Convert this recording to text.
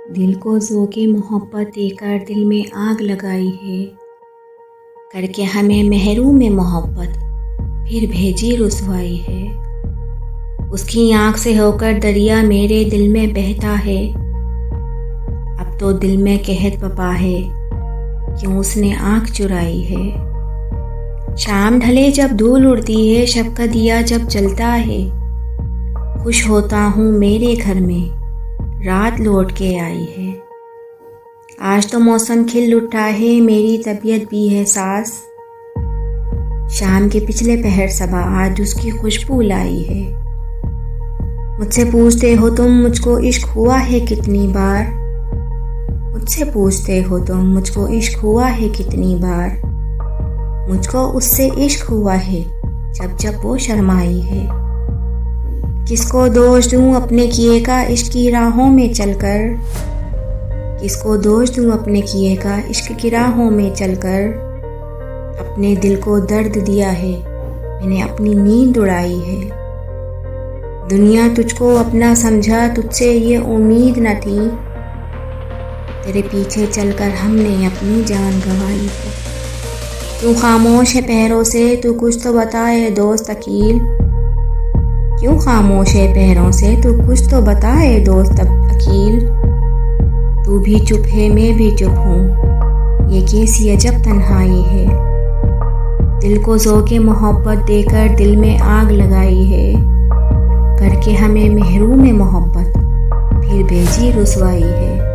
दिल को ज़ोक़े मोहब्बत देकर दिल में आग लगाई है, करके हमें महरूम में मोहब्बत फिर भेजी रुसवाई है। उसकी आँख से होकर दरिया मेरे दिल में बहता है, अब तो दिल में कहत बपा है क्यों उसने आँख चुराई है। शाम ढले जब धूल उड़ती है, शब का दिया जब जलता है, खुश होता हूँ मेरे घर में रात लौट के आई है। आज तो मौसम खिल उठा है, मेरी तबीयत भी है सास, शाम के पिछले पहर सबा आज उसकी खुशबू लाई है। मुझसे पूछते हो तुम मुझको इश्क हुआ है कितनी बार, मुझसे पूछते हो तुम मुझको इश्क हुआ है कितनी बार, मुझको उससे इश्क हुआ है जब जब वो शर्माई है। किसको दोष दूँ अपने किए का इश्क की राहों में चलकर, किसको दोष दूँ अपने किए का इश्क की राहों में चलकर, अपने दिल को दर्द दिया है मैंने अपनी नींद उड़ाई है। दुनिया तुझको अपना समझा तुझसे ये उम्मीद न थी, तेरे पीछे चलकर हमने अपनी जान गंवाई है। तू खामोश है पहरों से, तू कुछ तो बताए दोस्त अकील, क्यों खामोश है पहरों से, तू कुछ तो बताए दोस्त अकील। तू भी चुप है मैं भी चुप हूँ, ये कैसी अजब तन्हाई है। दिल को ज़ोक़े मोहब्बत देकर दिल में आग लगाई है, करके हमें महरूम में मोहब्बत फिर भेजी रुसवाई है।